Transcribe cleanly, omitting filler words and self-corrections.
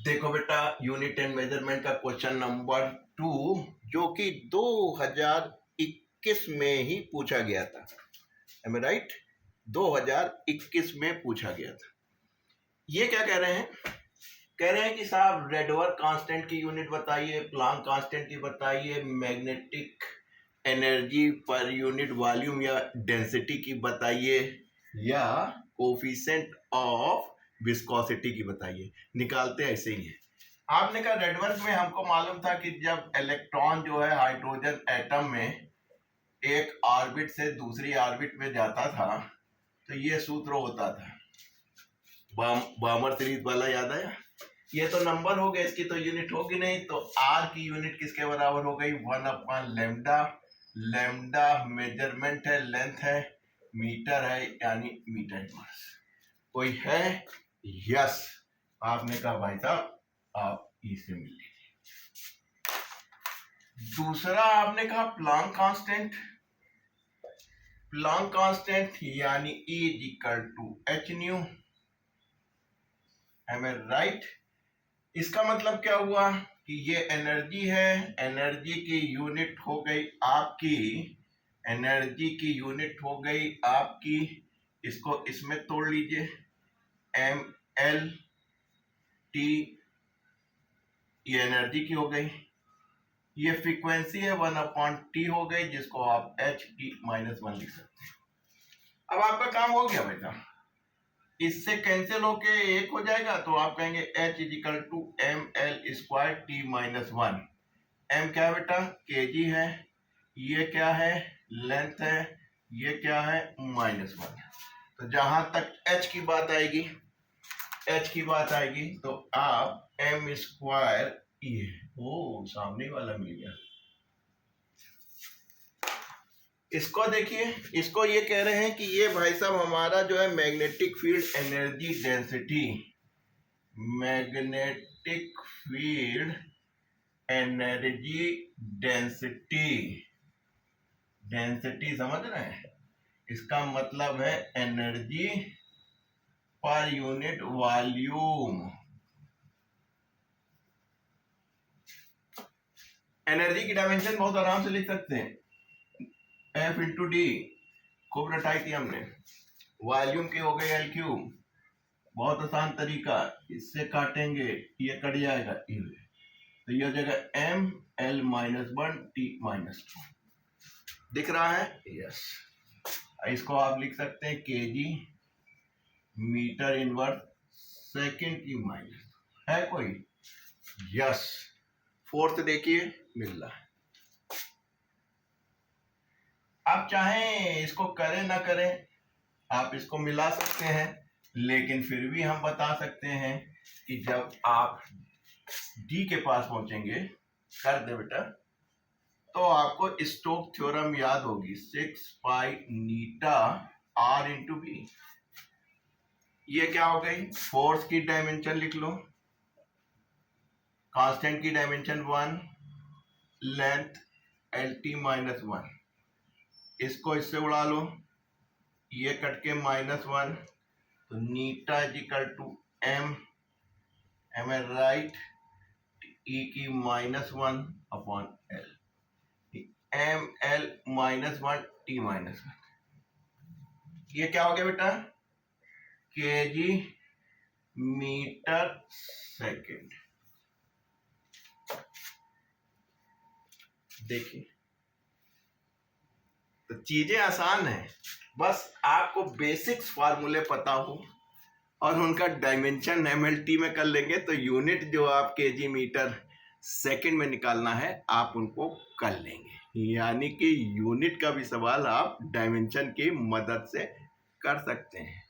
देखो बेटा, unit and measurement का क्वेश्चन नंबर 2 जो कि 2021 में ही पूछा गया था। M I right? 2021 में पूछा गया था। ये क्या कह रहे हैं? कह रहे हैं कि साहब रेडवर्क कांस्टेंट की यूनिट बताइए, प्लांक कांस्टेंट की बताइए, magnetic energy per unit volume या डेंसिटी की बताइए, या कोफिशिएंट ऑफ विस्कोसिटी की बताइए। निकालते ऐसे ही है। आपने कहा रेडवर्क में हमको मालूम था कि जब इलेक्ट्रॉन जो है हाइड्रोजन एटम में एक ऑर्बिट से दूसरी ऑर्बिट में जाता था तो ये सूत्र होता था, बामर सीरीज वाला, याद आया? ये तो नंबर हो गया, इसकी तो यूनिट होगी नहीं, तो आर की यूनिट किसके बराबर हो गई? 1/लैम्डा। लैम्डा मेजरमेंट है, लेंथ है, मीटर है, यानी मीटर इनवर्स। कोई है? यस। आपने कहा भाई साहब आप इससे मिल लीजिए। दूसरा आपने कहा प्लांक कांस्टेंट। प्लांक कांस्टेंट यानी E = h new. M I right? इसका मतलब क्या हुआ कि ये एनर्जी है, एनर्जी की यूनिट हो गई आपकी, एनर्जी की यूनिट हो गई आपकी, इसको इसमें तोड़ लीजिए, ml t, ये एनर्जी की हो गई, ये फ्रीक्वेंसी है 1/t हो गई, जिसको आप h(t-1) लिख सकते हैं। अब आपका काम हो गया बेटा, इससे कैंसिल होके एक हो जाएगा, तो आप कहेंगे h = ml² t-1। m क्या है बेटा? kg है, ये क्या है? लेंथ है, ये क्या है? -1। तो जहां तक h की बात आएगी तो आप m² ये सामने वाला मिल गया। इसको देखिए, इसको ये कह रहे हैं कि ये भाई साहब हमारा जो है magnetic field energy density, magnetic field energy density, density समझ रहे हैं? इसका मतलब है energy per unit volume. Energy की डायमेंशन बहुत आराम से लिख सकते हैं, F × D, खूब रटाई थी हमने। वॉल्यूम की हो गई L3, बहुत आसान तरीका, इससे काटेंगे ये कट जाएगा, तो ये हो जाएगा ml-1 t-2। दिख रहा है? यस। इसको आप लिख सकते हैं kg मीटर इनवर्स सेकंड की माइनस। है कोई? यस। फोर्थ देखिए मिल रहा है। आप चाहें इसको करें ना करें, आप इसको मिला सकते हैं, लेकिन फिर भी हम बता सकते हैं कि जब आप D के पास पहुंचेंगे, कर दे बेटा, तो आपको स्टोक थ्योरम याद होगी, 6π(r)(b). ये क्या हो गई? फोर्स की डायमेंशन लिख लो, कांस्टेंट की डायमेंशन 1, लेंथ Lt-1। इसको इससे उड़ा लो, ये कट के -1, तो नीटा = m, am I right? e⁻1/L, ml-1 t-1। ये क्या हो गया बेटा? kg metre second. देखिए, तो चीजें आसान है, बस आपको बेसिक्स फार्मूले पता हो और उनका डायमेंशन ml-t में कर लेंगे, तो यूनिट जो आप kg मीटर सेकंड में निकालना है आप उनको कर लेंगे। यानी कि यूनिट का भी सवाल आप डायमेंशन की मदद से कर सकते हैं।